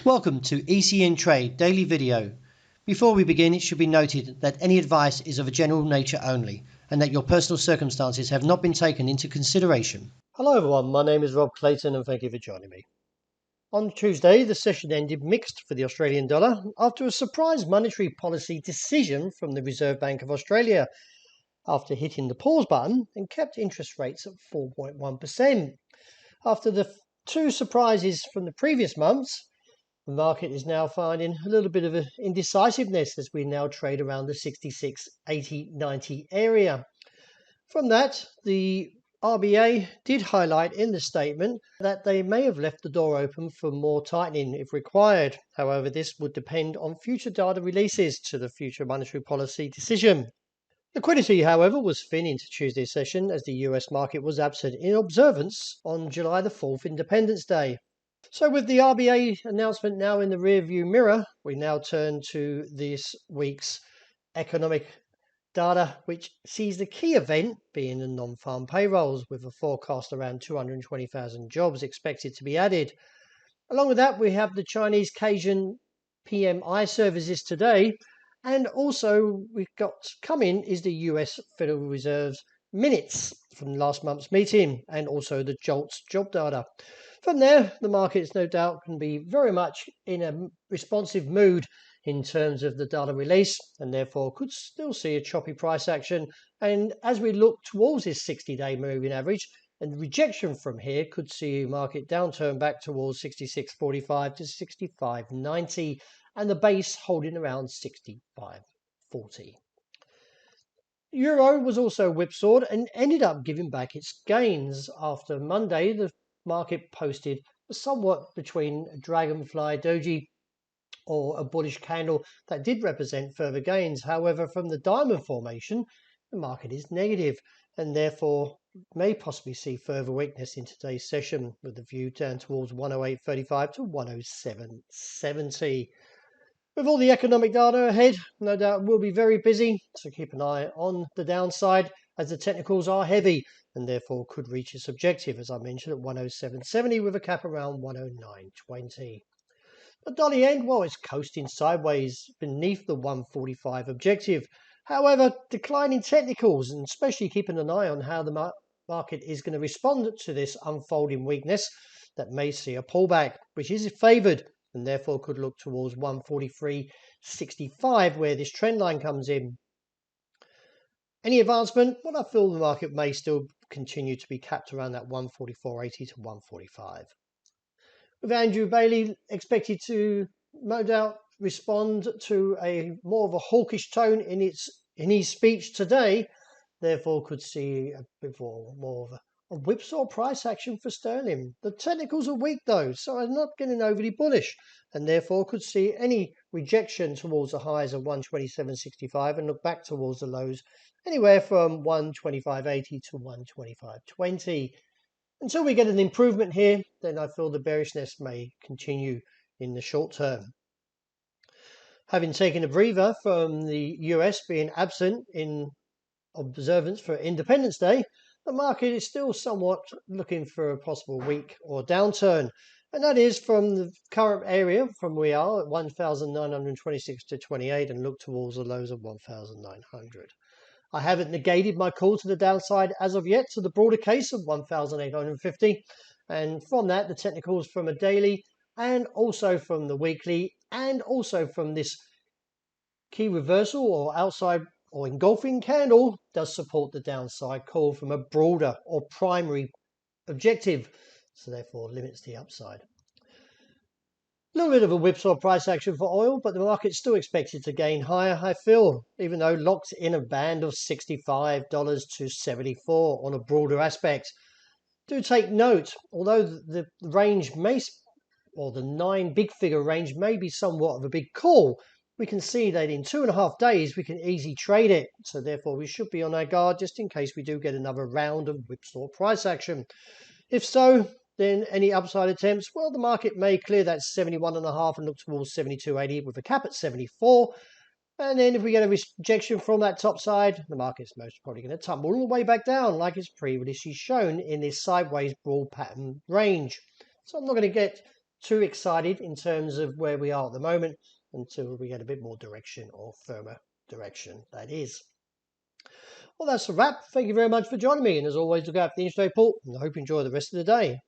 Welcome to ECNTRADE Daily Video. Before we begin, it should be noted that any advice is of a general nature only and that your personal circumstances have not been taken into consideration. Hello everyone, my name is Rob Clayton and thank you for joining me. On Tuesday, the session ended mixed for the Australian dollar after a surprise monetary policy decision from the Reserve Bank of Australia after hitting the pause button and kept interest rates at 4.1%. After the two surprises from the previous months, the market is now finding a little bit of indecisiveness as we now trade around the 66, 80, 90 area. From that, the RBA did highlight in the statement that they may have left the door open for more tightening if required. However, this would depend on future data releases to the future monetary policy decision. Liquidity, however, was thin into Tuesday's session as the US market was absent in observance on July the 4th, Independence Day. So with the RBA announcement now in the rearview mirror, we now turn to this week's economic data, which sees the key event being the non-farm payrolls, with a forecast around 220,000 jobs expected to be added. Along with that, we have the Chinese Caixin PMI services today, and also we've got coming is the US Federal Reserve's minutes from last month's meeting, and also the JOLTS job data. From there, the markets no doubt can be very much in a responsive mood in terms of the data release, and therefore could still see a choppy price action. And as we look towards this 60-day moving average, and rejection from here could see a market downturn back towards 66.45 to 65.90, and the base holding around 65.40. Euro was also whipsawed and ended up giving back its gains after Monday. The market posted somewhat between a dragonfly doji or a bullish candle that did represent further gains. However, from the diamond formation, the market is negative and therefore may possibly see further weakness in today's session, with the view down towards 108.35 to 107.70. With all the economic data ahead, no doubt we'll be very busy, so keep an eye on the downside as the technicals are heavy and therefore could reach its objective, as I mentioned, at 107.70 with a cap around 109.20. The dollar yen, well, it's coasting sideways beneath the 145 objective. However, declining technicals, and especially keeping an eye on how the market is going to respond to this unfolding weakness, that may see a pullback, which is favoured and therefore could look towards 143.65 where this trend line comes in. Any advancement, well, I feel the market may still continue to be capped around that 144.80 to 145. With Andrew Bailey expected to no doubt respond to a more of a hawkish tone in his speech today, therefore could see a bit more of a whipsaw price action for sterling. The technicals are weak though, so I'm not getting overly bullish, and therefore could see any rejection towards the highs of 127.65 and look back towards the lows anywhere from 125.80 to 125.20. Until we get an improvement here, then I feel the bearishness may continue in the short term. Having taken a breather from the US being absent in observance for Independence Day, the market is still somewhat looking for a possible weak or downturn, and that is from the current area from we are at 1,926 to 28 and look towards the lows of 1,900. I haven't negated my call to the downside as of yet to the broader case of 1,850, and from that the technicals from a daily and also from the weekly and also from this key reversal or outside or engulfing candle does support the downside call from a broader or primary objective, so therefore limits the upside. A little bit of a whipsaw price action for oil, but the market's still expected to gain higher, I feel, even though locked in a band of $65 to $74 on a broader aspect. Do take note, although the range may, or the 9 big figure range may be somewhat of a big call, we can see that in 2.5 days we can easily trade it, so therefore we should be on our guard just in case we do get another round of whipsaw price action. If so, then any upside attempts, well, the market may clear that 71.5 and look towards 72.80 with a cap at 74. And then if we get a rejection from that top side, the market's most probably going to tumble all the way back down like it's previously shown in this sideways broad pattern range. So I'm not going to get too excited in terms of where we are at the moment until we get a bit more direction, or firmer direction, that is. Well, that's a wrap. Thank you very much for joining me. And as always, look out for the intraday report, and I hope you enjoy the rest of the day.